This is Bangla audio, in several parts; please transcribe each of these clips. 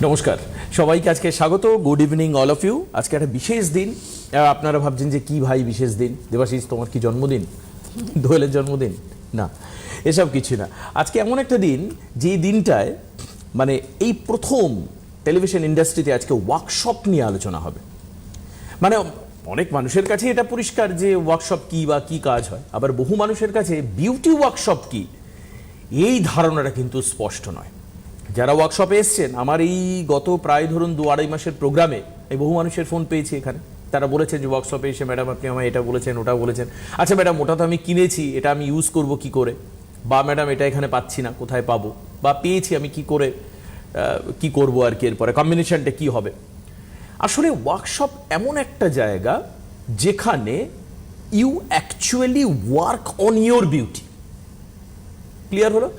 নমস্কার সবাইকে, আজকে স্বাগত। Good evening all of you. আজকে একটা বিশেষ দিন। আপনারা ভাবছেন যে কি ভাই বিশেষ দিন, দেবাশিস তোমার কি জন্মদিন, দোয়েলের জন্মদিন? না, এসব কিছু না। আজকে এমন একটা দিন যে দিনটায় মানে এই প্রথম টেলিভিশন ইন্ডাস্ট্রিতে আজকে ওয়ার্কশপ নিয়ে আলোচনা হবে। মানে অনেক মানুষের কাছে এটা পরিষ্কার যে ওয়ার্কশপ কি বা কি কাজ হয়, আবার বহু মানুষের কাছে বিউটি ওয়ার্কশপ কি এই ধারণাটা কিন্তু স্পষ্ট নয়। যারা ওয়ার্কশপে এসছেন, আমার এই গত প্রায় ধরুন 2-2.5 মাসের প্রোগ্রামে এই বহু মানুষের ফোন পেয়েছি এখানে। তারা বলেছেন যে ওয়ার্কশপে এসে ম্যাডাম আপনি আমায় এটা বলেছেন, ওটা বলেছেন। আচ্ছা ম্যাডাম, ওটা তো আমি কিনেছি, এটা আমি ইউজ করব কি করে? বা ম্যাডাম এটা এখানে পাচ্ছি না, কোথায় পাবো? বা পেয়েছি, আমি কি করে কি করব আর কি, এরপরে কম্বিনেশনটা কি হবে? আসলে ওয়ার্কশপ এমন একটা জায়গা যেখানে you actually work on your beauty. Clear হলো?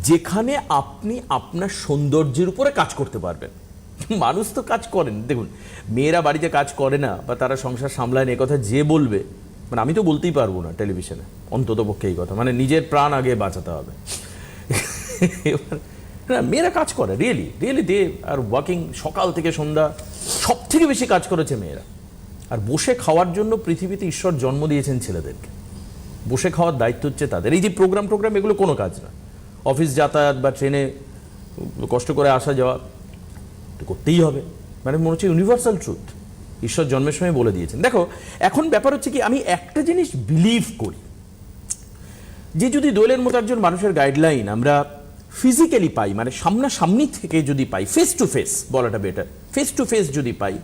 যেখানে আপনি আপনার সৌন্দর্যের উপরে কাজ করতে পারবেন। মানুষ তো কাজ করেন, দেখুন মেয়েরা বাড়িতে কাজ করে না বা তারা সংসার সামলায় না, কথা যে বলবে, মানে আমি তো বলতেই পারবো না টেলিভিশনে, অন্তত পক্ষে এই কথা, মানে নিজের প্রাণ আগে বাঁচাতে হবে। না, মেয়েরা কাজ করে, really really they are working, সকাল থেকে সন্ধ্যা সব থেকে বেশি কাজ করেছে মেয়েরা। আর বসে খাওয়ার জন্য পৃথিবীতে ঈশ্বর জন্ম দিয়েছেন ছেলেদেরকে, বসে খাওয়ার দায়িত্ব হচ্ছে তাদের। এই যে প্রোগ্রাম এগুলো কোনো কাজ না। অফিস যাতায়াত বা ট্রেনে কষ্ট করে আসা যাওয়া তো করতেই হবে, মানে মনে হচ্ছে ইউনিভার্সাল ট্রুথ, ঈশ্বর জন্মের সময় বলে দিয়েছেন। দেখো এখন ব্যাপার হচ্ছে কি, আমি একটা জিনিস বিলিভ করি যে যদি দোয়েলের মতো একজন মানুষের গাইডলাইন আমরা ফিজিক্যালি পাই, মানে সামনাসামনি থেকে যদি পাই, ফেস টু ফেস বলাটা বেটার, ফেস টু ফেস যদি পাই,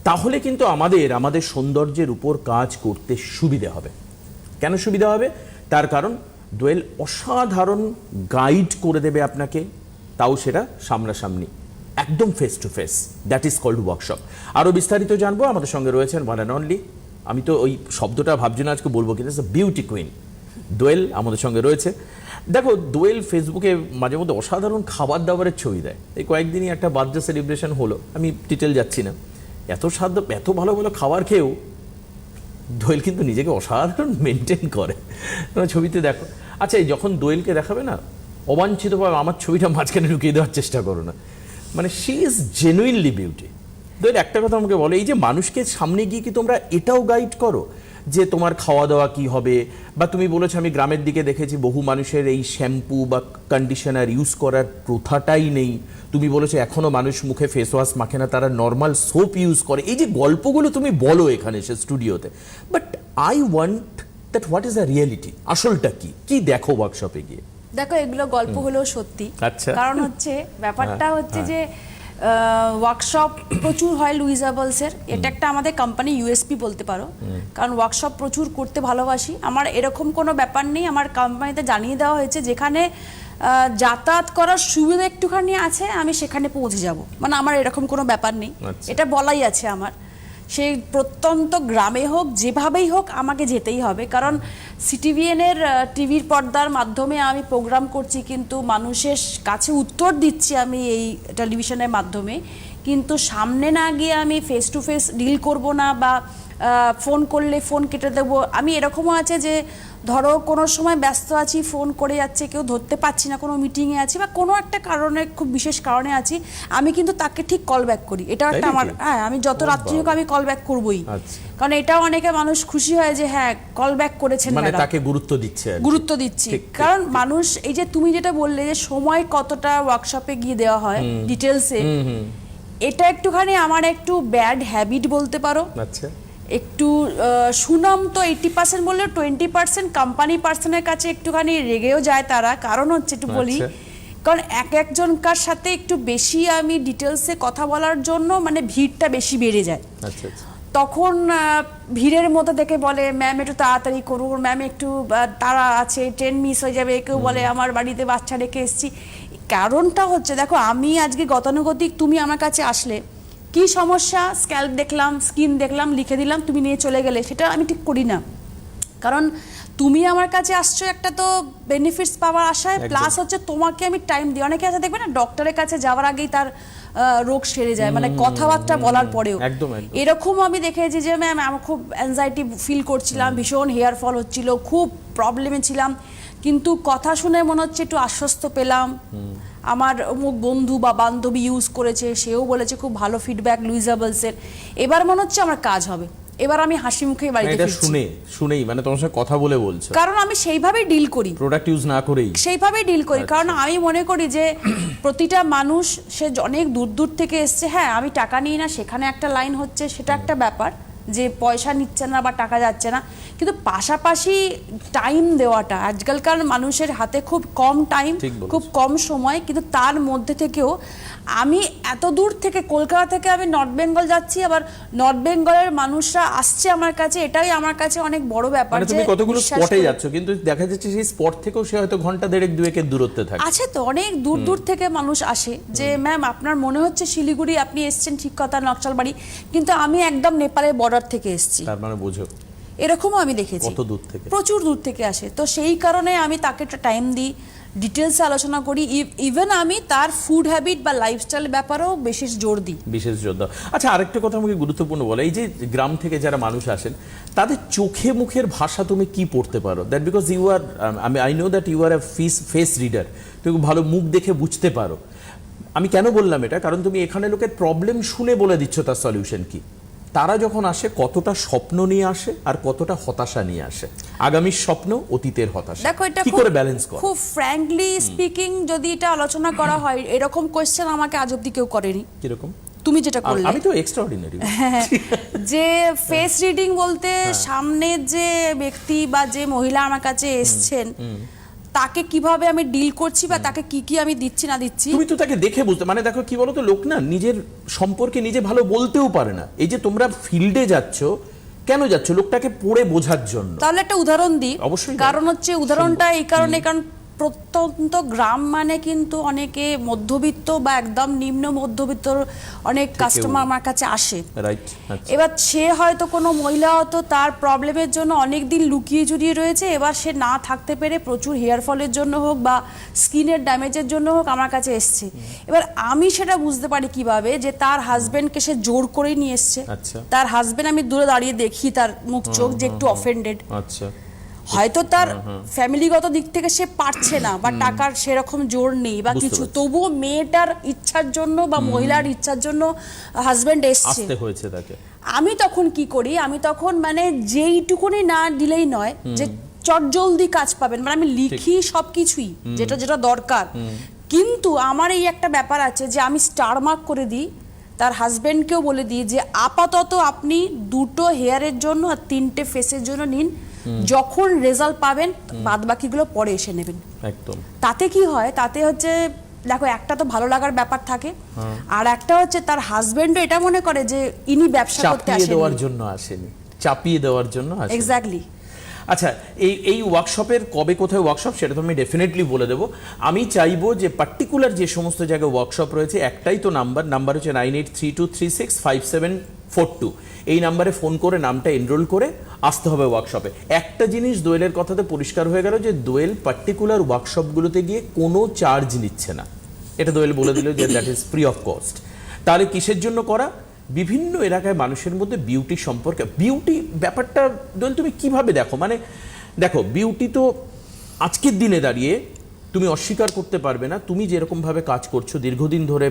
তাহলে কিন্তু আমাদের সৌন্দর্যের উপর কাজ করতে সুবিধা হবে। কেন সুবিধা হবে? তার কারণ দোয়েল অসাধারণ গাইড করে দেবে আপনাকে, তাও সেটা সামনাসামনি, একদম face to face. That is called workshop. আরও বিস্তারিত জানবো, আমাদের সঙ্গে রয়েছেন ওয়ান অ্যান্ড অনলি, আমি তো ওই শব্দটা ভাবছি না আজকে বলবো, কিন্তু বিউটি কুইন দোয়েল আমাদের সঙ্গে রয়েছে। দেখো দোয়েল ফেসবুকে মাঝে মধ্যে অসাধারণ খাবার দাবারের ছবি দেয়। এই কয়েকদিনই একটা বার্থডে সেলিব্রেশন হলো, আমি ডিটেল যাচ্ছি না, এত স্বাদ, এত ভালো ভালো খাবার খেয়েও দোয়েল কিন্তু নিজেকে অসাধারণ মেনটেন করে, ছবিতে দেখো। আচ্ছা, যখন দোয়েলকে দেখাবে না, অবাঞ্ছিতভাবে আমার ছবিটা মাঝখানে ঢুকিয়ে দেওয়ার চেষ্টা করো না, মানে শি ইজ জেনুইনলি বিউটি। দোয়েল একটা কথা আমাকে বলো, এই যে মানুষকে সামনে গিয়ে কি তোমরা এটাও গাইড করো যে তোমার খাওয়া দাওয়া কি হবে? বা তুমি বলেছো, আমি গ্রামের দিকে দেখেছি বহু মানুষের এই শ্যাম্পু বা কন্ডিশনার ইউজ করার প্রথাটাই নেই। তুমি বলেছো এখনো মানুষ মুখে ফেস ওয়াশ মাখে না, তারা নর্মাল সোপ ইউজ করে। এই যে গল্পগুলো তুমি বলো এখানে সে স্টুডিওতে, but I want that what is the reality, আসলটা কি কি দেখো ওয়ার্কশপে গিয়ে? দেখো এগুলো গল্প হলেও সত্যি। আচ্ছা, কারণ হচ্ছে ব্যাপারটা হচ্ছে যে ওয়ার্কশপ প্রচুর হয় লুইজাবলসের, এটা একটা আমাদের কোম্পানি ইউএসপি বলতে পারো। কারণ ওয়ার্কশপ প্রচুর করতে ভালোবাসি। আমার এরকম কোনো ব্যাপার নেই, আমার কোম্পানিতে জানিয়ে দেওয়া হয়েছে যেখানে যাতায়াত করার সুবিধা একটুখানি আছে আমি সেখানে পৌঁছে যাব, মানে আমার এরকম কোনো ব্যাপার নেই, এটা বলাই আছে আমার। সেই প্রত্যন্ত গ্রামে হোক, যেভাবেই হোক আমাকে যেতেই হবে। কারণ সিটিভিএনের টিভির পর্দার মাধ্যমে আমি প্রোগ্রাম করছি, কিন্তু মানুষের কাছে উত্তর দিচ্ছি আমি এই টেলিভিশনের মাধ্যমে, কিন্তু সামনে না গিয়ে আমি ফেস টু ফেস ডিল করব না, বা ফোন করলে ফোন কেটে দেবো। আমি এরকমও আছে যে ধরো কোনো সময় ব্যস্ত আছি, ফোন করে যাচ্ছে, কেউ ধরতে পারছি না, কোনো মিটিংয়ে আছি বা কোনো একটা কারণে, খুব বিশেষ কারণে আছি, আমি কিন্তু তাকে ঠিক কল ব্যাক করি। এটা একটা আমার, হ্যাঁ, আমি যত রাত্রি হোক আমি কল ব্যাক করবোই। কারণ এটাও অনেকে মানুষ খুশি হয় যে হ্যাঁ কল ব্যাক করেছেন, মানে তাকে গুরুত্ব দিচ্ছি। কারণ মানুষ, এই যে তুমি যেটা বললে যে সময় কতটা ওয়ার্কশপে গিয়ে দেওয়া হয় ডিটেলসে, এটা একটুখানি আমার একটু ব্যাড হ্যাবিট বলতে পারো। আচ্ছা, একটু সুনাম তো 80% বললে 20% কোম্পানি পার্সনের কাছে একটুখানি রেগেও যায় তারা। কারণ হচ্ছে একটু বলি, কারণ একজনকার সাথে একটু বেশি আমি ডিটেলসে কথা বলার জন্য মানে ভিড়টা বেশি বেড়ে যায়। তখন ভিড়ের মধ্যে দেখে বলে ম্যাম একটু তাড়াতাড়ি করুন, ম্যাম একটু তাড়া আছে, ট্রেন মিস হয়ে যাবে। কেউ বলে আমার বাড়িতে বাচ্চা রেখে এসেছি। কারণটা হচ্ছে দেখো, আমি আজকে গতানুগতিক তুমি আমার কাছে আসলে কি সমস্যা, স্ক্যাল্প দেখলাম, স্কিন দেখলাম, লিখে দিলাম, তুমি নিয়ে চলে গেলে, সেটা আমি ঠিক করি না। কারণ তুমি আমার কাছে আসছো একটা তো বেনিফিটস পাওয়ার আশায়, প্লাস হচ্ছে তোমাকে আমি টাইম দিই। অনেকে আছে দেখবে না, ডক্টরের কাছে যাওয়ার আগেই তার রোগ সেরে যায়, মানে কথাবার্তা বলার পরেও। এরকম আমি দেখেছি যে ম্যাম আমার খুব অ্যাংজাইটি ফিল করছিলাম, ভীষণ হেয়ার ফল হচ্ছিল, খুব প্রবলেমে ছিলাম, কিন্তু কথা শুনে মনে হচ্ছে একটু আশ্বস্ত পেলাম। আমার অমুক বন্ধু বা বান্ধবী ইউজ করেছে, সেও বলেছে খুব ভালো ফিডব্যাক লুইজাবলসের। এবার মনে হচ্ছে আমার কাজ হবে, এবার আমি হাসি মুখে বাড়িতে এটা ফিরছি। শুনেই মানে তোমার সাথে কথা বলে বলছো, কারণ আমি সেইভাবেই ডিল করি, প্রোডাক্ট ইউজ না করেই সেইভাবেই ডিল করি। কারণ আমি মনে করি যে প্রতিটা মানুষ সে অনেক দূর দূর থেকে এসছে, হ্যাঁ আমি টাকা নিই না, সেখানে একটা লাইন হচ্ছে, সেটা একটা ব্যাপার যে পয়সা নিচ্ছে না বা টাকা যাচ্ছে না, কিন্তু পাশাপাশি টাইম দেওয়াটা, আজকালকার মানুষের হাতে খুব কম টাইম, খুব কম সময়, কিন্তু তার মধ্যে থেকেও আমি এত দূর থেকে কলকাতা থেকে আমি নর্থ বেঙ্গল যাচ্ছি, আবার নর্থ বেঙ্গলের মানুষরা আসছে আমার কাছে, এটাই আমার কাছে অনেক বড় ব্যাপার। মানে তুমি কতগুলো স্পটে যাচ্ছ, কিন্তু দেখা যাচ্ছে সেই স্পট থেকেও সে হয়তো ঘন্টা দেড়েক দুয়েকের দূরত্বে থাকে। আছে তো অনেক দূর দূর থেকে মানুষ আসে যে ম্যাম আপনার মনে হচ্ছে শিলিগুড়ি আপনি এসছেন, ঠিক কথা, নকশালবাড়ি, কিন্তু আমি একদম নেপালের বর্ডার থেকে এসেছি। তার মানে বোঝো এরকমও আমি দেখেছি, কত দূর থেকে, প্রচুর দূর থেকে আসে। তো সেই কারণে আমি তাকে একটা টাইম দিই, ডিটেলসে আলোচনা করি, ইভেন আমি তার ফুড হ্যাবিট বা লাইফস্টাইল ব্যাপারেও বিশেষ জোর দিই। আচ্ছা, আরেকটা কথা আমাকে গুরুত্বপূর্ণ বলে, এই যে গ্রাম থেকে যারা মানুষ আসেন তাদের চোখে মুখের ভাষা তুমি কি পড়তে পারো? That because you are, I know that you are a face reader, তুমি ভালো মুখ দেখে বুঝতে পারো। আমি কেন বললাম এটা, কারণ তুমি এখানে লোকের প্রবলেম শুনে বলে দিচ্ছ তার সলিউশন কি। তারা যখন আসে কতটা স্বপ্ন নিয়ে আসে আর কতটা হতাশা নিয়ে আসে, আগামীর স্বপ্ন অতীতের হতাশা, দেখো এটা কি করে ব্যালেন্স করো? খুব ফ্র্যাঙ্কলি স্পিকিং যদি এটা আলোচনা করা হয়, এরকম কোশ্চেন আমাকে আজ অবধি কেউ করেনি। কিরকম? তুমি যেটা করলে, আমি তো এক্সট্রাঅর্ডিনারি। যে ফেস রিডিং বলতে সামনে যে ব্যক্তি বা যে মহিলা আমার কাছে এসছেন তাকে কিভাবে আমি ডিল করছি বা তাকে কি কি আমি দিচ্ছি না দিচ্ছি, তুমি তো তাকে দেখে বুঝতে, মানে দেখো কি বলতো, লোক না নিজের সম্পর্কে নিজে ভালো বলতেও পারে না। এই যে তোমরা ফিল্ডে যাচ্ছ, কেন যাচ্ছ? লোকটাকে পড়ে বোঝার জন্য। তাহলে একটা উদাহরণ দিই, অবশ্যই। কারণ হচ্ছে উদাহরণটা এই কারণে, কারণ প্রত্যন্ত গ্রাম মানে কিন্তু অনেকে মধ্যবিত্ত বা একদম নিম্ন মধ্যবিত্ত অনেক কাস্টমার আমার কাছে আসে। এবার সে হয়তো কোনো মহিলা হয়তো তার প্রবলেমের জন্য অনেক দিন লুকিয়ে জড়িয়ে রয়েছে, এবার সে না থাকতে পেরে প্রচুর হেয়ার ফলের জন্য হোক বা স্কিনের ড্যামেজের জন্য হোক আমার কাছে এসছে। এবার আমি সেটা বুঝতে পারি কিভাবে, যে তার হাজবেন্ডকে সে জোর করে নিয়ে এসছে। তার হাজবেন্ড, আমি দূরে দাঁড়িয়ে দেখি তার মুখ চোখ যে একটু অফেন্ডেড, হয়তো তার ফ্যামিলিগত দিক থেকে সে পারছে না বা টাকার সেরকম জোর নেই বা কিছু, তবুও মেয়েটার ইচ্ছার জন্য বা মহিলার ইচ্ছার জন্য হাজবেন্ড এসছে, আমি তখন কি করি, আমি তখন মানে যেইটুকুনি না দিলেই নয়, যে চটজলদি কাজ পাবেন, মানে আমি লিখি সবকিছুই যেটা যেটা দরকার, কিন্তু আমার এই একটা ব্যাপার আছে যে আমি স্টার মার্ক করে দিই, তার হাজবেন্ডকেও বলে দিই যে আপাতত আপনি 2টো হেয়ারের জন্য আর 3টে ফেসের জন্য নিন, যখন রেজাল্ট পাবেন বাদ বাকিগুলো পরে এসে নেবেন। একদম। তাতে কি হয়, তাতে হচ্ছে দেখো একটা তো ভালো লাগার ব্যাপার থাকে, আর একটা হচ্ছে তার হাজবেন্ডও এটা মনে করে যে ইনি ব্যবসা করতে আসেনি, চাপিয়ে দেওয়ার জন্য আসেনি। এক্স্যাক্টলি। আচ্ছা, এই ওয়ার্কশপের কবে কোথায় ওয়ার্কশপ সেটা তো আমি ডেফিনেটলি বলে দেবো। আমি চাইবো যে পার্টিকুলার যে সমস্ত জায়গায় ওয়ার্কশপ রয়েছে, একটাই তো নাম্বার হচ্ছে 9832365742। এই নাম্বারে ফোন করে নামটা এনরোল করে আসতে হবে ওয়ার্কশপে। একটা জিনিস দোয়েলের কথাতে পরিষ্কার হয়ে গেল যে দোয়েল পার্টিকুলার ওয়ার্কশপগুলোতে গিয়ে কোনো চার্জ নিচ্ছে না, এটা দোয়েল বলে দিল যে that is free of cost. তাহলে কিসের জন্য করা? বিভিন্ন এলাকায় মানুষের মধ্যে বিউটি সম্পর্কে, বিউটি ব্যাপারটা দোয়েল তুমি কিভাবে দেখো? মানে দেখো, বিউটি তো আজকের দিনে দাঁড়িয়ে তুমি অস্বীকার করতে পারবে না, তুমি যেরকমভাবে কাজ করছো দীর্ঘদিন ধরে,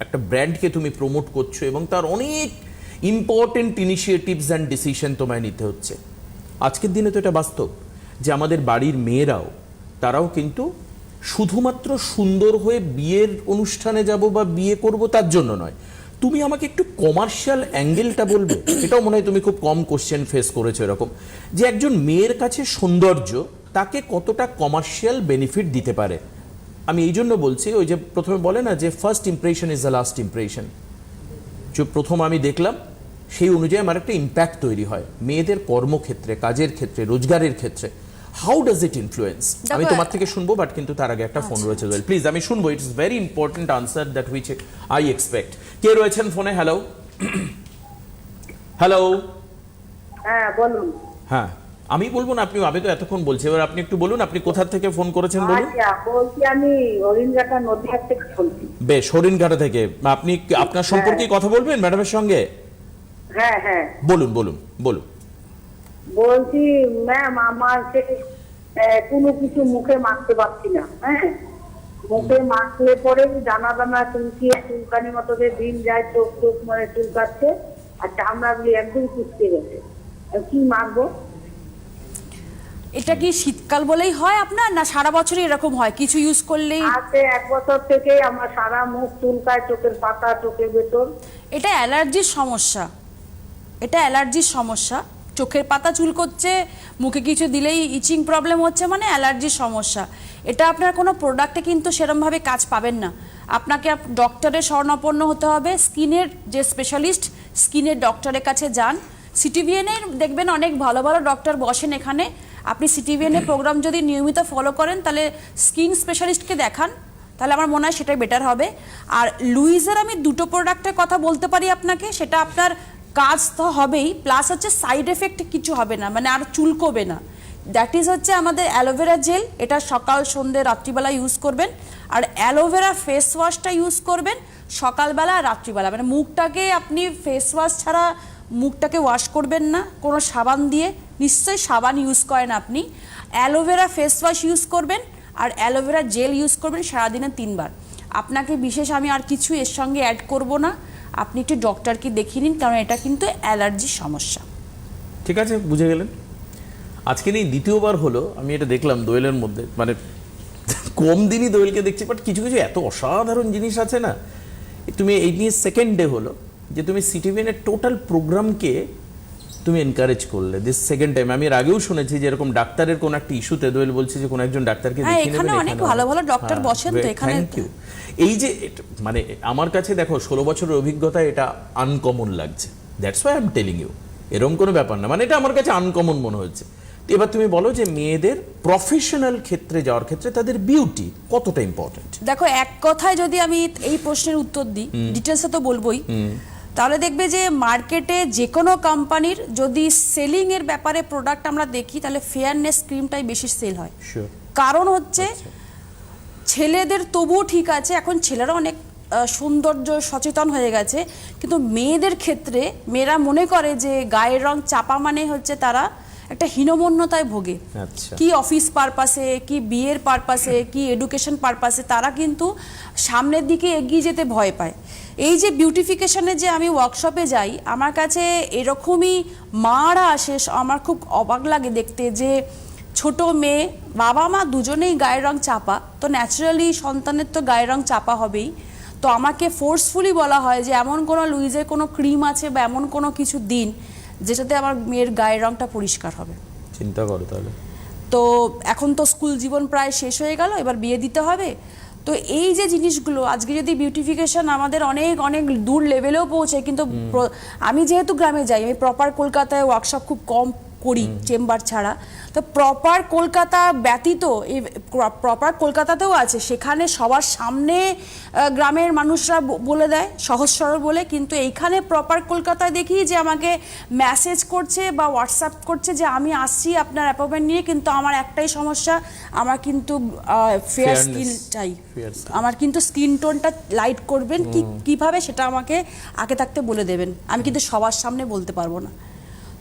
একটা ব্র্যান্ডকে তুমি প্রমোট করছো এবং তার অনেক ইম্পর্টেন্ট ইনিশিয়েটিভস অ্যান্ড ডিসিশন তোমায় নিতে হচ্ছে। আজকের দিনে তো এটা বাস্তব যে আমাদের বাড়ির মেয়েরাও, তারাও কিন্তু শুধুমাত্র সুন্দর হয়ে বিয়ের অনুষ্ঠানে যাব বা বিয়ে করব তার জন্য নয়। তুমি আমাকে একটু কমার্শিয়াল অ্যাঙ্গেলটা বলবে? এটাও মনে হয় তুমি খুব কম কোশ্চেন ফেস করেছো এরকম, যে একজন মেয়ের কাছে সৌন্দর্য তাকে কতটা কমার্শিয়াল বেনিফিট দিতে পারে। আমি এই জন্য বলছি, ওই যে প্রথমে বলে না যে first impression is the last impression, যে প্রথম আমি দেখলাম সেই অনুযায়ী আমার একটা ইম্প্যাক্ট তৈরি হয় মেয়েদের কর্মক্ষেত্রে, কাজের ক্ষেত্রে, রোজগারের ক্ষেত্রে। How does it influence? আমি তোমার থেকে শুনবো, বাট কিন্তু তার আগে একটা ফোন রয়েছে। প্লিজ আমি শুনবো, it's very important answer that which I expect. কে রয়েছেন ফোনে? Hello hello. হ্যাঁ বলুন। হ্যাঁ, আমি বলবো না, আমি তো এতক্ষণ বলছি, এবার আপনি একটু বলুন আপনি কোথা থেকে ফোন করেছেন বলুন। আচ্ছা, বলছি আমি হরিণঘাটা নদীহাট থেকে বলছি। বেশ, হরিণঘাটা থেকে। আপনি আপনার সম্পর্কে কথা বলবেন ম্যাডামের সঙ্গে? হ্যাঁ হ্যাঁ বলুন বলুন বলুন। বলছি ম্যাম, আমার কোনো কিছু মুখে মাখতে পারছি না, হ্যাঁ, মুখে মাখলে পরে দানা দানা চুলকানি মতো যে দিন যায়, চোখ চোখ মানে চুলকাচ্ছে, আর চামড়াগুলি একদম কুচকে গেছে। কি মাখবো? এটা কি শীতকাল বলেই হয় আপনার, না সারা বছরই এরকম হয় কিছু ইউজ করলেই? আজকে 1 বছর থেকে আমার সারা মুখ চুলকায়, চোখের পাতা, চোখের ভেতর। এটা অ্যালার্জির সমস্যা, এটা অ্যালার্জির সমস্যা। চোখের পাতা চুলকোচ্ছে, মুখে কিছু দিলেই ইচিং প্রবলেম হচ্ছে, মানে অ্যালার্জির সমস্যা। এটা আপনার কোনো প্রোডাক্টে কিন্তু সেরমভাবে কাজ পাবেন না। আপনাকে ডক্টরের শরণাপন্ন হতে হবে, স্কিনের যে স্পেশালিস্ট স্কিনের ডক্টরের কাছে যান। সিটিভিএনের দেখবেন অনেক ভালো ভালো ডক্টর বসেন এখানে। আপনি সিটিভিএনের প্রোগ্রাম যদি নিয়মিত ফলো করেন তাহলে স্কিন স্পেশালিস্টকে দেখান, তাহলে আমার মনে হয় সেটাই বেটার হবে। আর লুইজের আমি দুটো প্রোডাক্টের কথা বলতে পারি আপনাকে, সেটা আপনার কাজ তো হবেই, প্লাস হচ্ছে সাইড এফেক্ট কিছু হবে না, মানে আর চুলকোবে না। দ্যাট ইজ হচ্ছে আমাদের অ্যালোভেরা জেল, এটা সকাল সন্ধ্যে রাত্রিবেলা ইউজ করবেন। আর অ্যালোভেরা ফেস ওয়াশটা ইউজ করবেন সকালবেলা আর রাত্রিবেলা, মানে মুখটাকে আপনি ফেস ওয়াশ ছাড়া মুখটাকে ওয়াশ করবেন না কোনো সাবান দিয়ে, নিশ্চয়ই সাবান ইউজ করেন আপনি। অ্যালোভেরা ফেস ওয়াশ ইউজ করবেন আর অ্যালোভেরা জেল ইউজ করবেন সারাদিনে 3 বার। আপনাকে বিশেষ আমি আর কিছু এর সঙ্গে অ্যাড করব না, আপনি একটু ডক্টরকে দেখিয়ে নিন, কারণ এটা কিন্তু অ্যালার্জির সমস্যা। ঠিক আছে, বুঝে গেলেন। আজকের এই দ্বিতীয়বার হলো আমি এটা দেখলাম দোয়েলের মধ্যে, মানে কম দিনই দোয়েলকে দেখছি, বাট কিছু কিছু এত অসাধারণ জিনিস আছে না। তুমি এই নিয়ে সেকেন্ড ডে হলো যে তুমি সিটিভিএনের টোটাল প্রোগ্রামকে তুমি এনকারেজ করলে, দিস সেকেন্ড টাইম। আমি এর আগেও শুনেছি যে এরকম ডাক্তারের কোন একটা ইস্যুতে দোয়েল বলছে যে কোন একজন ডাক্তারকে দেখিয়ে নেবেন। এখানে অনেক ভালো ভালো ডক্টর বসেন তো এখানে। Thank you. এই যে মানে আমার কাছে দেখো 16 বছরের অভিজ্ঞতা, এটা আনকমন লাগছে, that's why I am telling you. এরকম কোনো ব্যাপার না, মানে এটা আমার কাছে আনকমন মনে হচ্ছে। এবার তুমি বলো যে মেয়েদের প্রফেশনাল ক্ষেত্রে যাওয়ার ক্ষেত্রে তাদের বিউটি কতটা ইম্পর্টেন্ট? দেখো, এক কথায় যদি আমি এই প্রশ্নের উত্তর দিই, ডিটেলসে তো বলবোই, তাহলে দেখবে যে মার্কেটে যে কোনো কোম্পানির যদি সেলিং এর ব্যাপারে প্রোডাক্ট আমরা দেখি, তাহলে ফেয়ারনেস ক্রিমটাই বেশি সেল হয়। কারণ হচ্ছে ছেলেদের তবুও ঠিক আছে, এখন ছেলেরা অনেক সৌন্দর্য সচেতন হয়ে গেছে, কিন্তু মেয়েদের ক্ষেত্রে মেয়েরা মনে করে যে গায়ের রং চাপা মানে হচ্ছে তারা একটা হীনমন্যতায় ভোগে। কি অফিস পারপাসে, কি বিয়ের পারপাসে, কি এডুকেশন পারপাসে তারা কিন্তু সামনের দিকে এগিয়ে যেতে ভয় পায়। এই যে বিউটিফিকেশনে যে আমি ওয়ার্কশপে যাই, আমার কাছে এরকমই মারা আসে, আমার খুব অবাক লাগে দেখতে যে ছোট মেয়ে, বাবা মা দুজনেই গায়ের রং চাপা, তো ন্যাচারালি সন্তানের তো গায়ের রং চাপা হবেই। তো আমাকে ফোর্সফুলি বলা হয় যে এমন কোনো লুইজের কোনো ক্রিম আছে বা এমন কোনো কিছু দিন যেটাতে আমার মেয়ের গায়ের রংটা পরিষ্কার হবে। চিন্তা করো তাহলে। তো এখন তো স্কুল জীবন প্রায় শেষ হয়ে গেল, এবার বিয়ে দিতে হবে। তো এই যে জিনিসগুলো আজকে যদি বিউটিফিকেশন আমাদের অনেক অনেক দূর লেভেলেও পৌঁছায়, কিন্তু আমি যেহেতু গ্রামে যাই, আমি প্রপার কলকাতায় ওয়ার্কশপ খুব কম করি চেম্বার ছাড়া, তো প্রপার কলকাতা ব্যতীত এই প্রপার কলকাতাতেও আছে, সেখানে সবার সামনে গ্রামের মানুষরা বলে দেয় সহজ সরল বলে, কিন্তু এইখানে প্রপার কলকাতায় দেখি যে আমাকে মেসেজ করছে বা হোয়াটসঅ্যাপ করছে যে আমি আসছি আপনার অ্যাপয়েন্টমেন্ট নিয়ে, কিন্তু আমার একটাই সমস্যা, আমার কিন্তু ফেয়ার স্কিন চাই, আমার কিন্তু স্কিন টোনটা লাইট করবেন কিভাবে সেটা আমাকে আগে থাকতে বলে দেবেন, আমি কিন্তু সবার সামনে বলতে পারবো না।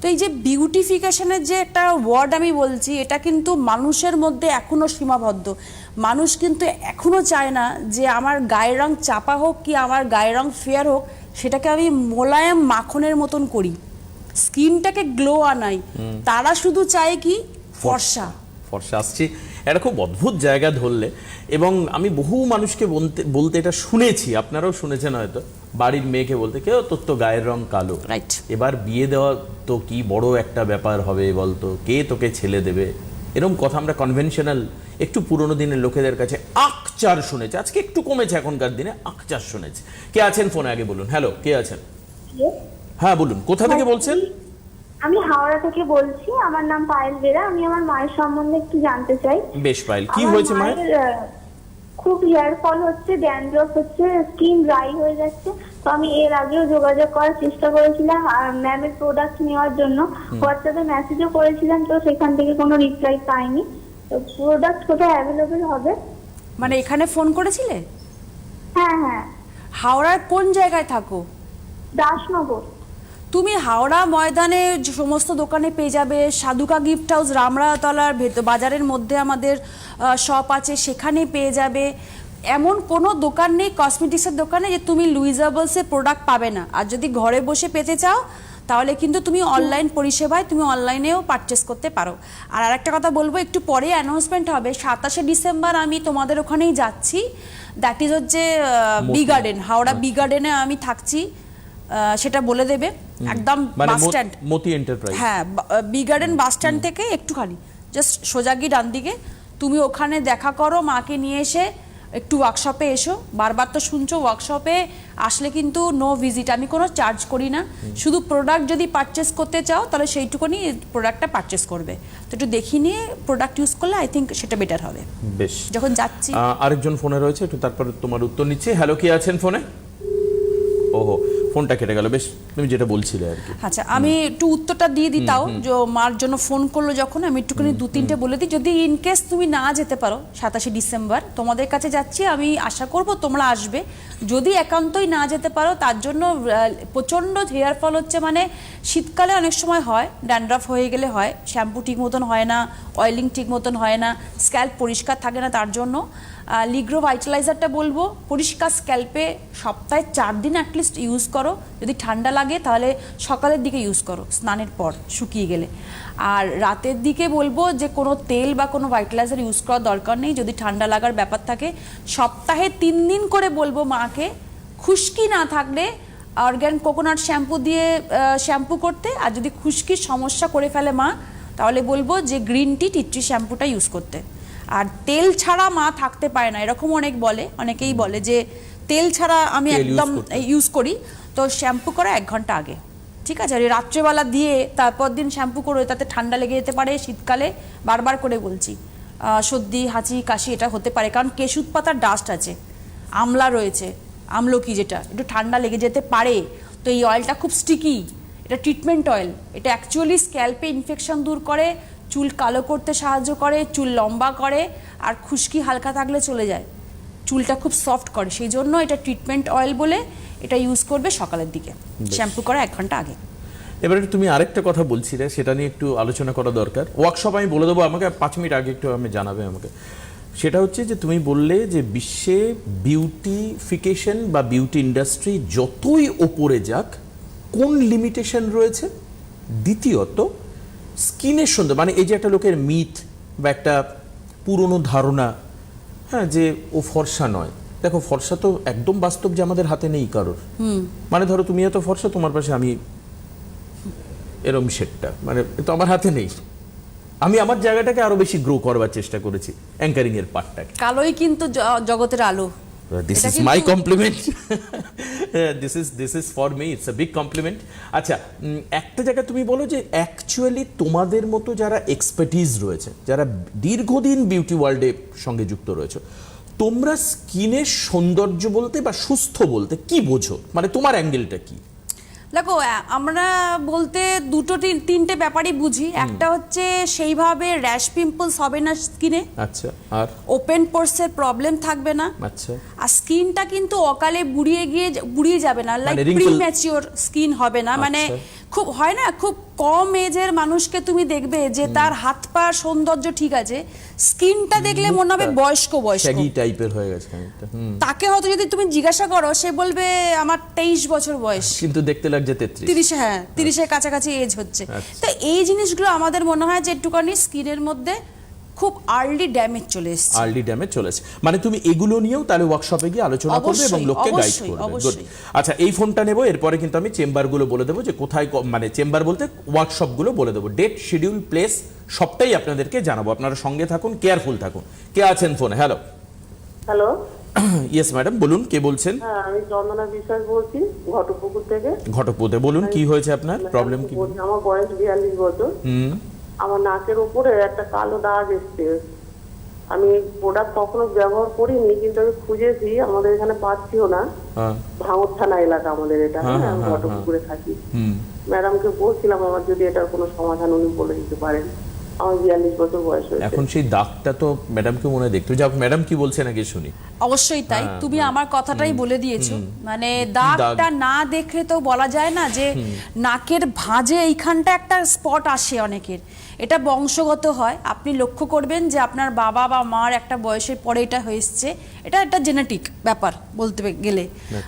তো এই যে বিউটিফিকেশনের যে একটা ওয়ার্ড আমি বলছি, এটা কিন্তু মানুষের মধ্যে এখনো সীমাবদ্ধ। মানুষ কিন্তু এখনো চায় না যে আমার গায়ের রং চাপা হোক কি আমার গায়ের রং ফেয়ার হোক, সেটাকে আমি মোলায়েম মাখনের মতন করি, স্কিনটাকে গ্লো আনাই। তারা শুধু চায় কি ফর্সা ফর্সা। আসছি এটা খুব অদ্ভুত জায়গা ধরলে, এবং আমি বহু মানুষকে বলতে এটা শুনেছি, আপনারাও শুনেছেন হয়তো, বাড়ির মেয়েকে বলতে, কেউ তোর তো গায়ের রং কালো, রাইট, এবার বিয়ে দেওয়া তো কি বড় একটা ব্যাপার হবে বলতো, কে তোকে ছেলে দেবে, এরকম কথা আমরা কনভেনশনাল একটু পুরোনো দিনের লোকেদের কাছে আকচার শুনেছি। আজকে একটু কমেছে, এখনকার দিনে আকচার শুনেছি। কে আছেন ফোনে আগে বলুন। হ্যালো, কে আছেন? হ্যাঁ বলুন, কোথা থেকে বলছেন? আমি হাওড়া থেকে বলছি, আমার নাম পায়েল বেরা। আমি আমার মায়ের সম্বন্ধে একটু জানতে চাই। বেশ পায়েল, কি হয়েছে মায়ের? খুব হেয়ার ফল হচ্ছে, ড্যান্ড্রফ হচ্ছে, স্কিন ড্রাই হয়ে যাচ্ছে। তো আমি এর আগেও যোগাযোগ করার চেষ্টা করেছিলাম ম্যামের প্রোডাক্ট নেওয়ার জন্য, হোয়াটসঅ্যাপে মেসেজও করেছিলাম, তো সেখান থেকে কোনো রিপ্লাই পাইনি। তো প্রোডাক্ট কোথায় অ্যাভেলেবেল হবে? মানে এখানে ফোন করেছিলে? হ্যাঁ হ্যাঁ। হাওড়ার কোন জায়গায় থাকো? দাসনগর। তুমি হাওড়া ময়দানে সমস্ত দোকানে পেয়ে যাবে, সাধুকা গিফট হাউস রামরাতলার বাজারের মধ্যে আমাদের শপ আছে, সেখানে পেয়ে যাবে। এমন কোনো দোকান নেই কসমেটিক্সের দোকানে যে তুমি লুইজাবলসের প্রোডাক্ট পাবে না। আর যদি ঘরে বসে পেতে চাও তাহলে কিন্তু তুমি অনলাইন পরিষেবায় তুমি অনলাইনেও পারচেস করতে পারো। আর আরেকটা কথা বলবো, একটু পরে অ্যানাউন্সমেন্ট হবে, 27শে ডিসেম্বর আমি তোমাদের ওখানেই যাচ্ছি, দ্যাট ইজ হচ্ছে বি গার্ডেন, হাওড়া বি গার্ডেনে আমি থাকছি, সেটা বলে দেবে একদম মানে বাস স্ট্যান্ড, মতি এন্টারপ্রাইজ, হ্যাঁ বি গার্ডেন বাস স্ট্যান্ড থেকে একটুখানি জাস্ট সোজা গিয়ে ডান দিকে, তুমি ওখানে দেখা করো, মাকে নিয়ে এসে একটু ওয়ার্কশপে এসো। বারবার তো শুনছো ওয়ার্কশপে আসলে কিন্তু নো ভিজিট, আমি কোনো চার্জ করি না, শুধু প্রোডাক্ট যদি পারচেস করতে চাও তাহলে সেইটুকুনি প্রোডাক্টটা পারচেস করবে। তো একটু দেখিয়ে নিয়ে প্রোডাক্ট ইউজ করলে আই থিঙ্ক সেটা বেটার হবে। বেশ, যখন যাচ্ছি আরেকজন ফোনে রয়েছে, একটু তারপর তোমার উত্তর নিচ্ছি। হ্যালো, কে আছেন ফোনে? ওহো, ফোনটা কেটে গেল। বেশ, তুমি যেটা বলছিলে আর কি। আচ্ছা, আমি একটু উত্তরটা দিয়ে দিই, তাও যে মার জন্য ফোন করলো যখন, আমি একটুখানি 2-3টে বলে দিই। যদি ইনকেস তুমি না যেতে পারো 27শে ডিসেম্বর, তোমাদের কাছে যাচ্ছি, আমি আশা করব তোমরা আসবে। যদি একান্তই না যেতে পারো, তার জন্য প্রচণ্ড হেয়ার ফল হচ্ছে, মানে শীতকালে অনেক সময় হয়, ড্যান্ড্রাফ হয়ে গেলে হয়, শ্যাম্পু ঠিক মতন হয় না, অয়েলিং ঠিক মতন হয় না, স্ক্যাল্প পরিষ্কার থাকে না, তার জন্য লিগ্রো ভাইটালাইজারটা বলবো পরিষ্কার স্ক্যাল্পে সপ্তাহে 4 দিন অ্যাটলিস্ট ইউজ করো। যদি ঠান্ডা লাগে তাহলে সকালের দিকে ইউজ করো, স্নানের পর শুকিয়ে গেলে। আর রাতের দিকে বলবো যে কোনো তেল বা কোনো ভাইটালাইজার ইউজ করার দরকার নেই যদি ঠান্ডা লাগার ব্যাপার থাকে। সপ্তাহে 3 দিন করে বলবো মাকে খুশকি না থাকলে অর্গ্যান কোকোনাট শ্যাম্পু দিয়ে শ্যাম্পু করতে। আর যদি খুশকির সমস্যা করে ফেলে মা, তাহলে বলবো যে গ্রিন টি ট্রি শ্যাম্পুটা ইউজ করতে। আর তেল ছাড়া মা থাকতে পারে না, এরকম অনেকেই বলে যে তেল ছাড়া আমি একদম ইউজ করি। তো শ্যাম্পু করা 1 ঘন্টা আগে, ঠিক আছে? আর রাত্রেবেলা দিয়ে তারপর দিন শ্যাম্পু করে, তাতে ঠান্ডা লেগে যেতে পারে শীতকালে, বারবার করে বলছি, সর্দি হাঁচি কাশি এটা হতে পারে, কারণ কেশুত পাতার ডাস্ট আছে, আমলা রয়েছে, আমলকি, যেটা একটু ঠান্ডা লেগে যেতে পারে। তো এই অয়েলটা খুব স্টিকি, এটা ট্রিটমেন্ট অয়েল, এটা অ্যাকচুয়ালি স্ক্যাল্পে ইনফেকশন দূর করে, চুল কালো করতে সাহায্য করে, চুল লম্বা করে, আর খুশকি হালকা থাকলে চলে যায়, চুলটা খুব সফট করে। সেই জন্য এটা ট্রিটমেন্ট অয়েল বলে এটা ইউজ করবে সকালের দিকে, শ্যাম্পু করা 1 ঘন্টা আগে। এবারে তুমি আরেকটা কথা বলছিলে, সেটা নিয়ে একটু আলোচনা করা দরকার। ওয়ার্কশপ আমি বলে দেবো, আমাকে 5 মিনিট আগে একটু আমি জানাবে আমাকে। সেটা হচ্ছে যে তুমি বললে যে বিশ্বে বিউটিফিকেশন বা বিউটি ইন্ডাস্ট্রি যতই ওপরে যাক, কোন লিমিটেশন রয়েছে। দ্বিতীয়ত স্কিনের সুন্দর, মানে এই যে একটা লোকের মিথ বা একটা পুরনো ধারণা, হ্যাঁ, যে ও ফর্সা নয়। দেখো, ফর্সা তো একদম বাস্তব যে আমাদের হাতে নেই কারোর। মানে ধরো তুমি এত ফর্সা, তোমার পাশে আমি এরম শেডটা, মানে তো আমার হাতে নেই। আমি আমার জায়গাটাকে আরো বেশি গ্রো করবার চেষ্টা করেছি, অ্যাঙ্কারিং এর পার্টটাকে। কালোই কিন্তু জগতের আলো। This is my compliment. This is for me. It's a big compliment. আচ্ছা, একটা জায়গা তুমি বলো যে অ্যাকচুয়ালি তোমাদের মতো যারা এক্সপার্টিজ রয়েছে, যারা দীর্ঘদিন বিউটি ওয়ার্ল্ডের সঙ্গে যুক্ত রয়েছে, তোমরা স্কিনের সৌন্দর্য বলতে বা সুস্থ বলতে কি বোঝো? মানে তোমার অ্যাঙ্গেলটা কি? দেখো, আমরা বলতে 2-3টে ব্যাপারই বুঝি। একটা হচ্ছে সেইভাবে র্যাশ পিম্পলস হবে না স্কিনে, আচ্ছা, আর ওপেন পোরসের প্রবলেম থাকবে না, আচ্ছা, আর স্কিনটা কিন্তু অকালে বুড়িয়ে যাবে না, লাইক প্রিম্যাচিওর স্কিন হবে না। মানে খুব হয় না, খুব কম এজের মানুষকে তুমি দেখবে যে তার হাত পা সৌন্দর্য ঠিক আছে, স্কিনটা দেখলে মনে হবে বয়স্ক টাইপের হয়ে গেছে। তাকে হয়তো যদি তুমি জিজ্ঞাসা করো, সে বলবে আমার 23 বছর বয়স, কিন্তু দেখতে লাগছে 33। হ্যাঁ, 30-এর কাছাকাছি এজ হচ্ছে। তো এই জিনিসগুলো আমাদের মনে হয় যে একটুখানি স্কিনের মধ্যে খুব আর্লি ড্যামেজ চলে এসেছে। মানে তুমি এগুলো নিয়েও তাহলে ওয়ার্কশপে গিয়ে আলোচনা করবে এবং লোককে গাইড করবে। আচ্ছা, এই ফোনটা নেব, এরপরে কিন্তু আমি চেম্বারগুলো বলে দেবো যে কোথায়, মানে চেম্বার বলতে ওয়ার্কশপগুলো বলে দেবো, ডেট, শিডিউল, প্লেস সবটাই আপনাদেরকে জানাবো। আপনারা সঙ্গে থাকুন, কেয়ারফুল থাকুন। কে আছেন ফোনে? হ্যালো। ইয়েস ম্যাডাম, বলুন, কে বলছেন? হ্যাঁ, আমি চন্দনা বিশ্বাস বলছি, ঘটকপুকুর থেকে। ঘটকপুকুরে, বলুন কি হয়েছে আপনার, প্রবলেম কি? আমার বয়স 42 বছর। আমার নাকের উপরে একটা কালো দাগ এসছে। আমি প্রোডাক্ট কখনো ব্যবহার করিনি, কিন্তু আমি খুঁজেছি, আমাদের এখানে পাচ্ছিও না। ভাঙর থানা এলাকা আমাদের এটা, আমি ঘটকপুকুরে থাকি। ম্যাডামকে বলছিলাম আমার যদি এটার কোনো সমাধান উনি বলে দিতে পারেন। আমার 42 বছর বয়স হয়েছে। এখন সেই দাগটা তো ম্যাডামকে মনে হয় দেখতে যাক, ম্যাডাম কি বলছেন আগে শুনি। অবশ্যই তাই, তুমি আমার কথাটাই বলে দিয়েছো। মানে দাগটা না দেখে তো বলা যায় না যে নাকের ভাঁজে এইখানটা একটা স্পট আসে অনেকের, এটা বংশগত হয়। আপনি লক্ষ্য করবেন যে আপনার বাবা বা মার একটা বয়সের পরে এটা হয়েছে, এটা একটা জেনেটিক ব্যাপার বলতে গেলে।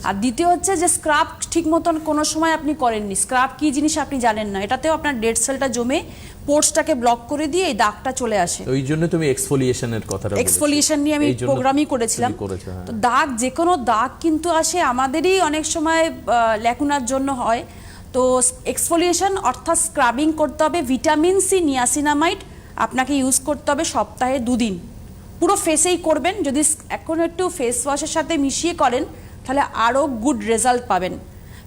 আর দ্বিতীয় হচ্ছে যে স্ক্রাব ঠিক মতন কোনো সময় আপনি করেননি। স্ক্রাব কি জিনিস আপনি জানেন না, এটাতেও আপনার ডেড সেলটা জমে পোর্সটাকে ব্লক করে দিয়ে এই দাগটা চলে আসে। ওই জন্য তুমি এক্সফোলিয়েশনের কথাটা বলেছো। এক্সফোলিয়েশন নিয়ে আমি প্রোগ্রামই করেছিলাম। তো দাগ, যে কোনো দাগ কিন্তু আসে আমাদেরই অনেক সময় ল্যাকুনার জন্য হয়। তো এক্সফোলিয়েশন অর্থাৎ স্ক্রাবিং করতে হবে, ভিটামিন সি নিয়াসিনামাইড আপনাকে ইউজ করতে হবে সপ্তাহে 2 দিন। পুরো ফেসেই করবেন, যদি এখন একটু ফেস ওয়াশের সাথে মিশিয়ে করেন তাহলে আরও গুড রেজাল্ট পাবেন।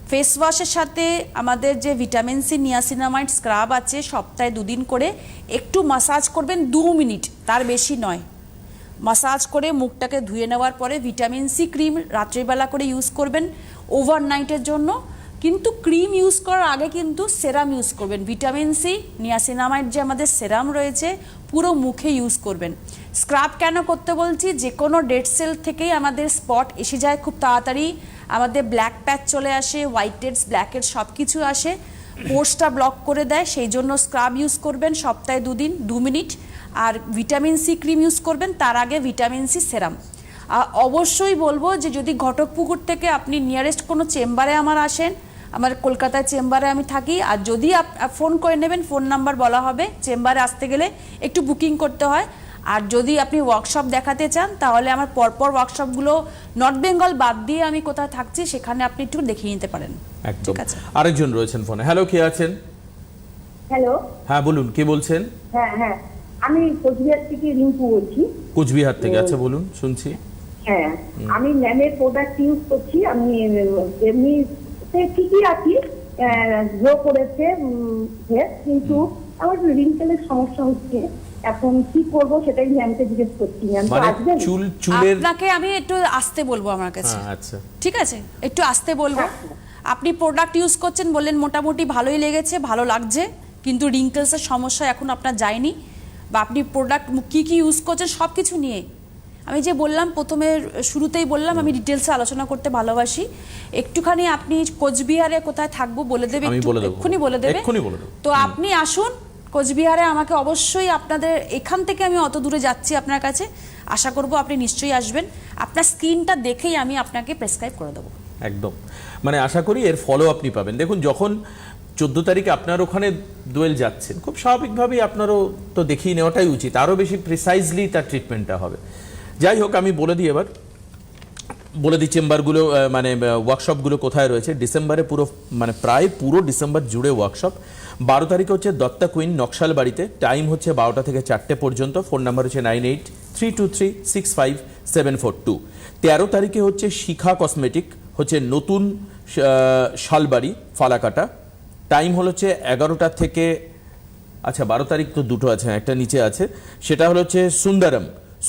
ফেস ওয়াশের সাথে আমাদের যে ভিটামিন সি নিয়াসিনামাইড স্ক্রাব আছে, সপ্তাহে 2 দিন করে একটু মাসাজ করবেন 2 মিনিট, তার বেশি নয়। মাসাজ করে মুখটাকে ধুয়ে নেওয়ার পরে ভিটামিন সি ক্রিম রাত্রিবেলা করে ইউজ করবেন ওভারনাইটের জন্য। কিন্তু ক্রিম ইউজ করার আগে কিন্তু সেরাম ইউজ করবেন। ভিটামিন সি নিয়াসিনামাইড যে আমাদের সেরাম রয়েছে পুরো মুখে ইউজ করবেন। স্ক্রাব কেন করতে বলছি, যে কোনো ডেড সেল থেকেই আমাদের স্পট এসে যায় খুব তাড়াতাড়ি, আমাদের ব্ল্যাক প্যাচ চলে আসে, হোয়াইট হেডস, ব্ল্যাক হেডস সব কিছু আসে, পোর্সটা ব্লক করে দেয়। সেই জন্য স্ক্রাব ইউজ করবেন সপ্তাহে 2 দিন 2 মিনিট। আর ভিটামিন সি ক্রিম ইউজ করবেন, তার আগে ভিটামিন সি সেরাম। অবশ্যই বলবো যে যদি ঘটকপুকুর থেকে আপনি নিয়ারেস্ট কোনো চেম্বারে আমার আসেন, আমার কলকাতায় চেম্বারে আমি থাকি, আর যদি ফোন করে নেবেন, ফোন নাম্বার বলা হবে, চেম্বারে আসতে গেলে একটু বুকিং করতে হয়। আর যদি আপনি ওয়ার্কশপ দেখাতে চান তাহলে আমার পরপর ওয়ার্কশপগুলো নর্থ বেঙ্গল বাদ দিয়ে আমি কোথায় থাকছি সেখানে আপনি একটু দেখিয়ে নিতে পারেন। একদম। আরেকজন রয়েছেন ফোনে। হ্যালো, কে আছেন? হ্যালো, হ্যাঁ বলুন, কে বলছেন? হ্যাঁ হ্যাঁ, আমি কোচবিহার থেকে রিঙ্কু বলছি। কোচবিহার থেকে, আচ্ছা বলুন, শুনছি। হ্যাঁ, আমি ম্যামের প্রোডাক্ট ইউজ করছি। আমি এমনি ঠিকই আছি, গ্রো করেছে হেয়ার, কিন্তু আমার রিঙ্কেলের সমস্যা হচ্ছে। এখন কি করব সেটাই ম্যামকে জিজ্ঞেস করছি। ম্যাম তো মানে আসবেন? চুলের আপনাকে আমি একটু আসতে বলবো আমার কাছে। আচ্ছা, ঠিক আছে, একটু আসতে বলবো। আপনি প্রোডাক্ট ইউজ করছেন বললেন, মোটামুটি ভালোই লেগেছে, ভালো লাগছে, কিন্তু রিঙ্কেলসের সমস্যা এখন আপনার যায়নি, বা আপনি প্রোডাক্ট কি কি ইউজ করছেন সব কিছু নিয়ে আমি যে বললাম, প্রথমে শুরুতেই বললাম আমি ডিটেলসে আলোচনা করতে ভালোবাসি। একটুখানি আপনি কোচবিহারে কোথায় থাকবো বলে দেবে, এক্ষুনি বলে দেবে। তো আপনি আসুন কোচবিহারে, আমাকে অবশ্যই আপনাদের এখান থেকে আমি অত দূরে যাচ্ছি আপনার কাছে, আশা করব আপনি নিশ্চয়ই আসবেন। আপনার স্কিনটা দেখেই আমি আপনাকে প্রেসক্রাইব করে দেবো। একদম, মানে আশা করি এর ফলো আপনি পাবেন। দেখুন, যখন 14 তারিখে আপনার ওখানে দোয়েল যাচ্ছেন, খুব স্বাভাবিকভাবেই আপনারও তো দেখিয়ে নেওয়াটাই উচিত, আরও বেশি প্রিসাইজলি তার ট্রিটমেন্টটা হবে। যাই হোক, আমি বলে দিই এবার, বলে দিই চেম্বারগুলো, মানে ওয়ার্কশপগুলো কোথায় রয়েছে। ডিসেম্বরে পুরো, মানে প্রায় পুরো ডিসেম্বর জুড়ে ওয়ার্কশপ। 12 তারিখে হচ্ছে দত্তা কুইন নকশাল বাড়িতে, টাইম হচ্ছে 12টা থেকে 4টে পর্যন্ত। ফোন নাম্বার হচ্ছে 9832365742। 13 তারিখে হচ্ছে শিখা কসমেটিক, হচ্ছে নতুন শালবাড়ি ফালাকাটা, টাইম হচ্ছে 11টা থেকে, আচ্ছা 12 তারিখ তো দুটো আছে, একটা নিচে আছে, সেটা হচ্ছে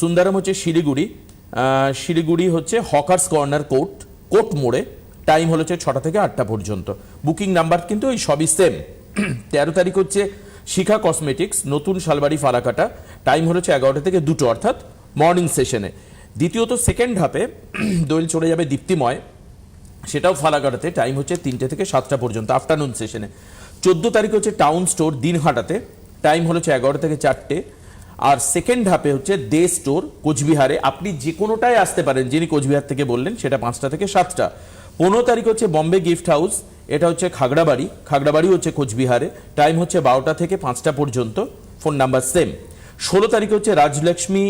সুন্দরম হচ্ছে শিলিগুড়ি হচ্ছে হকার্স কর্নার কোর্ট মোড়ে, টাইম হচ্ছে 6টা থেকে 8টা পর্যন্ত। বুকিং নাম্বার কিন্তু ওই সবই সেম। 13 তারিখ হচ্ছে শিখা কসমেটিক্স নতুন শালবাড়ি ফালাকাটা, টাইম হচ্ছে 11টা থেকে 2টো, অর্থাৎ মর্নিং সেশনে। দ্বিতীয়ত সেকেন্ড হাফে দোয়েল চলে যাবে দীপ্তিময়, সেটাও ফালাকাটাতে, টাইম হচ্ছে 3টে থেকে 7টা পর্যন্ত, আফটারনুন সেশনে। 14 তারিখ হচ্ছে টাউন স্টোর দিনহাটাতে, টাইম হচ্ছে 11টা থেকে 4টে। আর সেকেন্ড হাফে হচ্ছে দে স্টোর কোচবিহারে, আপনি যে কোনোটায় আসতে পারেন, যিনি কোচবিহার থেকে বললেন, সেটা 5টা থেকে 7টা। 15 তারিখ হচ্ছে বম্বে গিফট হাউস, এটা হচ্ছে খাগড়াবাড়ি হচ্ছে কোচবিহারে, টাইম হচ্ছে 12টা থেকে 5টা পর্যন্ত, ফোন নাম্বার সেম। 16 তারিখ হচ্ছে রাজলক্ষ্মী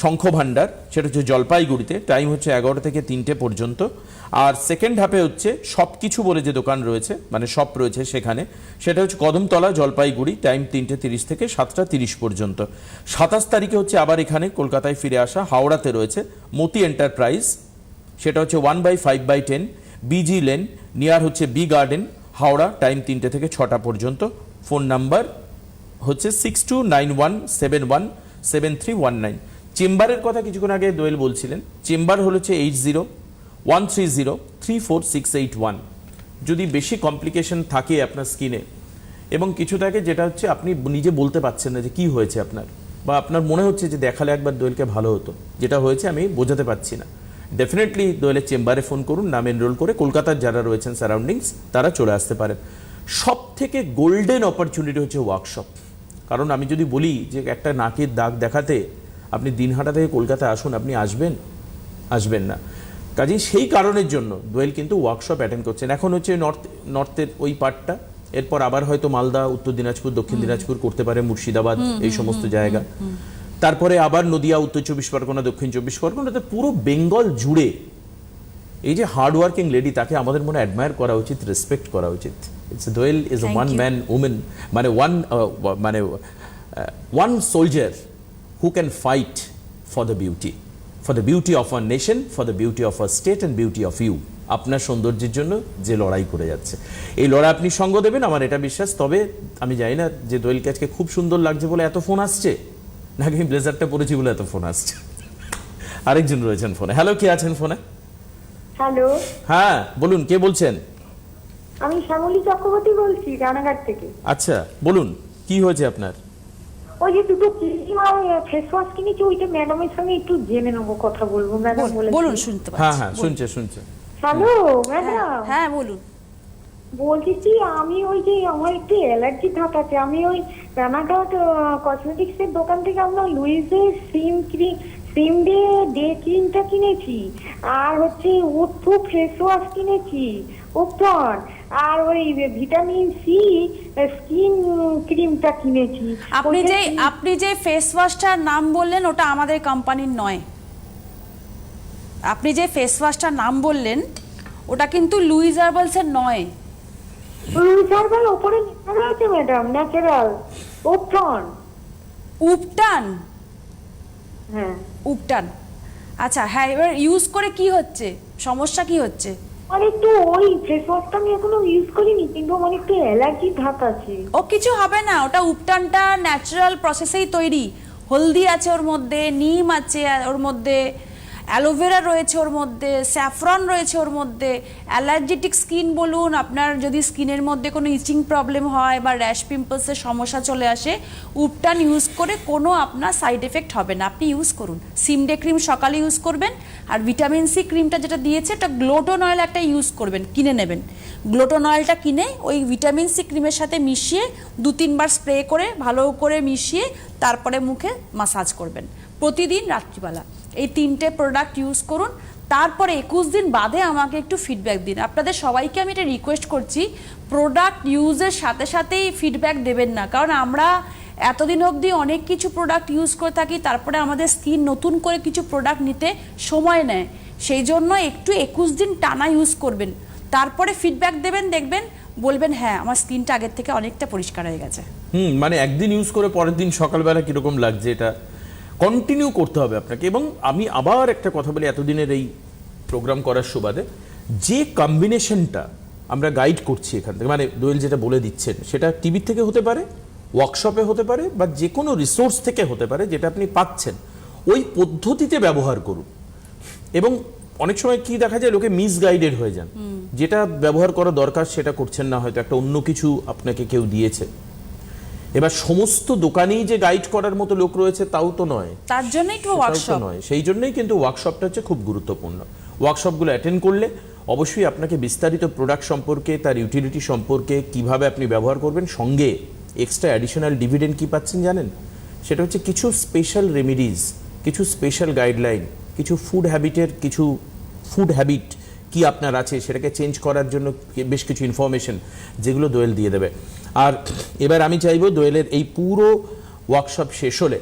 শঙ্খ ভান্ডার, সেটা হচ্ছে জলপাইগুড়িতে, টাইম হচ্ছে 11টা থেকে 3টে পর্যন্ত। আর সেকেন্ড হাফে হচ্ছে সব কিছু বলে যে দোকান রয়েছে, মানে শপ রয়েছে সেখানে, সেটা হচ্ছে কদমতলা জলপাইগুড়ি, টাইম 3:30 থেকে 7:30 পর্যন্ত। 27 তারিখে হচ্ছে আবার এখানে কলকাতায় ফিরে আসা, হাওড়াতে রয়েছে মতি এন্টারপ্রাইজ, সেটা হচ্ছে 1/5/10 বিজি লেন, নিয়ার হচ্ছে বি গার্ডেন, হাওড়া, টাইম 3টে থেকে 6টা পর্যন্ত। ফোন নাম্বার হচ্ছে 6291717319। চেম্বারের কথা কিছুক্ষণ আগে দোয়েল বলছিলেন, চেম্বার হচ্ছে 8013034681। যদি বেশি কমপ্লিকেশন থাকে আপনার স্কিনে, এবং কিছু থাকে যেটা হচ্ছে আপনি নিজে বলতে পারছেন না যে কি হয়েছে আপনার, বা আপনার মনে হচ্ছে যে দেখালে একবার দোয়েলকে ভালো হতো, যেটা হয়েছে আমি বোঝাতে পারছি না। ডেফিনেটলি দোয়েলের চেম্বারে ফোন করুন, নাম এনরোল করে কলকাতার যারা রয়েছেন সারাউন্ডিংস তারা চলে আসতে পারেন। সব থেকে গোল্ডেন অপরচুনিটি হচ্ছে ওয়ার্কশপ। কারণ আমি যদি বলি যে একটা নাকের দাগ দেখাতে আপনি দিনহাটা থেকে কলকাতা আসুন, আপনি আসবেন না। কাজেই সেই কারণের জন্য দোয়েল কিন্তু ওয়ার্কশপ অ্যাটেন্ড করছেন। এখন হচ্ছে নর্থের ওই পার্টটা, এরপর আবার হয়তো মালদা, উত্তর দিনাজপুর, দক্ষিণ দিনাজপুর করতে পারে, মুর্শিদাবাদ, এই সমস্ত জায়গা, তারপরে আবার নদিয়া, উত্তর 24 পরগনা, দক্ষিণ 24 পরগনাতে, পুরো বেঙ্গল জুড়ে এই যে হার্ডওয়ার্কিং লেডি, তাকে আমাদের মনে অ্যাডমায়ার করা উচিত, রেসপেক্ট করা উচিত। Doel is a one man women, মানে one soldier who can fight for the beauty of our nation, for the beauty of our state and beauty of you. আপনার সৌন্দর্যের জন্য যে লড়াই করে যাচ্ছে, এই লড়াই আপনি সঙ্গ দেবেন, আমার এটা বিশ্বাস। তবে আমি জানি না যে দোয়েলকে আজকে খুব সুন্দর লাগছে বলে এত ফোন আসছে, নাকি আমি ব্লেজারটা পরেছি বলে এত ফোন আসছে। আরেকজন রয়েছেন ফোনে। হ্যালো, কে আছেন ফোনে? হ্যালো, হ্যাঁ বলুন, কে বলছেন? আমি শ্যামলী চক্রবর্তী বলছি রানাঘাট থেকে। আচ্ছা বলুন, কি হয়েছে আপনার? ওই যে দুটো ক্রিম আর ফেস ওয়াশ কিনেছি, ওইটা ম্যাডামের সঙ্গে একটু জেনে নেবো, কথা বলবো। ম্যাডাম বলুন, শুনতে হ্যাঁ পাচ্ছি। হ্যাঁ, শুনছে। হ্যালো ম্যাডাম, হ্যাঁ বলুন। বলছি কি, আমি ওই যে আমার একটু অ্যালার্জি ধাত আছে, আমি ওই রানাঘাট কসমেটিক্স এর দোকান থেকে আপনার লুইসের সিম ডে ক্রিমটা কিনেছি, আর হচ্ছে উঠু ফেস ওয়াশ কিনেছি উপটন, আর ওই ভিটামিন সি স্কিন ক্রিমটা কিনেছি। আপনি যে ফেস ওয়াশটার নাম বললেন ওটা আমাদের কোম্পানির নয়। আপনি যে ফেস ওয়াশটার নাম বললেন ওটা কিন্তু লুইস হার্বালস এর নয়। লুইস হার্বাল ওপরে লেখা আছে ম্যাডাম, ন্যাচারাল উপটন। উপটান? হ্যাঁ উপটান, আচ্ছা হ্যাঁ। এবার ইউজ করে কি হচ্ছে, সমস্যা কি হচ্ছে? আর একটু ওই ফেস ওয়াশটা আমি এখনো ইউজ করিনি, কিন্তু আমার একটু অ্যালার্জি ধাত আছে। ও কিছু হবে না, ওটা উপটানটা ন্যাচারাল প্রসেসেই তৈরি। হলদি আছে ওর মধ্যে, নিম আছে ওর মধ্যে, অ্যালোভেরা রয়েছে ওর মধ্যে, স্যাফরন রয়েছে ওর মধ্যে। অ্যালার্জেটিক স্কিন বলুন, আপনার যদি স্কিনের মধ্যে কোনো ইচিং প্রবলেম হয় বা র্যাশ পিম্পলসের সমস্যা চলে আসে, উপটান ইউজ করে কোনো আপনার সাইড এফেক্ট হবে না। আপনি ইউজ করুন। সিম ডে ক্রিম সকালে ইউজ করবেন, আর ভিটামিন সি ক্রিমটা যেটা দিয়েছে এটা গ্লোটন অয়েল একটা ইউজ করবেন, কিনে নেবেন। গ্লোটন অয়েলটা কিনে ওই ভিটামিন সি ক্রিমের সাথে মিশিয়ে 2-3 বার স্প্রে করে ভালো করে মিশিয়ে তারপরে মুখে মাসাজ করবেন প্রতিদিন রাত্রিবেলা। এই 3টে প্রোডাক্ট ইউজ করুন, তারপরে 21 দিন বাদে আমাকে একটু ফিডব্যাক দিন। আপনাদের সবাইকে আমি এটা রিকোয়েস্ট করছি, প্রোডাক্ট ইউজের সাথে সাথেই ফিডব্যাক দেবেন না, কারণ আমরা এতদিন অবধি অনেক কিছু প্রোডাক্ট ইউজ করে থাকি, তারপরে আমাদের স্কিন নতুন করে কিছু প্রোডাক্ট নিতে সময় নেয়। সেই জন্য একটু 21 দিন টানা ইউজ করবেন, তারপরে ফিডব্যাক দেবেন, দেখবেন বলবেন হ্যাঁ আমার স্কিনটা আগের থেকে অনেকটা পরিষ্কার হয়ে গেছে। মানে একদিন ইউজ করে পরের দিন সকালবেলা কিরকম লাগছে, এটা কন্টিনিউ করতে হবে আপনাকে। এবং আমি আবার একটা কথা বলি, এতদিনের এই প্রোগ্রাম করার সুবাদে, যে কম্বিনেশনটা আমরা গাইড করছি এখান থেকে, মানে দোয়েল যেটা বলে দিচ্ছেন, সেটা টিভি থেকে হতে পারে, ওয়ার্কশপে হতে পারে, বা যে কোনো রিসোর্স থেকে হতে পারে যেটা আপনি পাচ্ছেন, ওই পদ্ধতিতে ব্যবহার করুন। এবং অনেক সময় কি দেখা যায়, লোকে মিসগাইডেড হয়ে যান, যেটা ব্যবহার করা দরকার সেটা করছেন না, হয়তো একটা অন্য কিছু আপনাকে কেউ দিয়েছে। এবার সমস্ত দোকানেই যে গাইড করার মতো লোক রয়েছে তাও তো নয়, তার জন্যই তো ওয়ার্কশপ নয়। সেই জন্যই কিন্তু ওয়ার্কশপটা হচ্ছে খুব গুরুত্বপূর্ণ। ওয়ার্কশপগুলো অ্যাটেন্ড করলে অবশ্যই আপনাকে বিস্তারিত প্রোডাক্ট সম্পর্কে, তার ইউটিলিটি সম্পর্কে, কিভাবে আপনি ব্যবহার করবেন, সঙ্গে এক্সট্রা অ্যাডিশনাল ডিভিডেন্ড কি পাচ্ছেন জানেন? সেটা হচ্ছে কিছু স্পেশাল রেমিডিজ, কিছু স্পেশাল গাইডলাইন, কিছু ফুড হ্যাবিট কি আপনার আছে সেটাকে চেঞ্জ করার জন্য বেশ কিছু ইনফরমেশন, যেগুলো দোয়েল দিয়ে দেবে। আর এবার আমি চাইবো দোয়েলের এই পুরো ওয়ার্কশপ শেষ হলে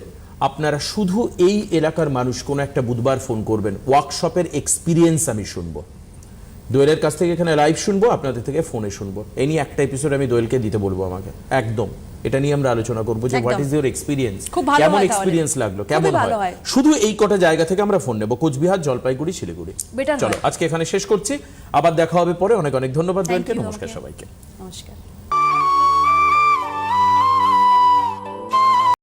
আপনারা শুধু এই এলাকার মানুষ কোনো একটা বুধবার ফোন করবেন, ওয়ার্কশপের এক্সপিরিয়েন্স আমি শুনবো, দোয়েলের কাছ থেকে এখানে লাইভ শুনবো, আপনাদের থেকে ফোনে শুনবো। এই নিয়ে একটা এপিসোড আমি দোয়েলকে দিতে বলবো আমাকে, একদম এটা নিয়ে আমরা আলোচনা করবো যে হোয়াট ইজ ইউর এক্সপিরিয়েন্স, কেমন এক্সপিরিয়েন্স লাগলো, কেমন হয়। শুধু এই কটা জায়গা থেকে আমরা ফোন নেবো, কোচবিহার, জলপাইগুড়ি, শিলিগুড়ি। চলো আজকে এখানে শেষ করছি, আবার দেখা হবে পরে। অনেক অনেক ধন্যবাদ দোয়েলকে, নমস্কার সবাইকে। নমস্কার।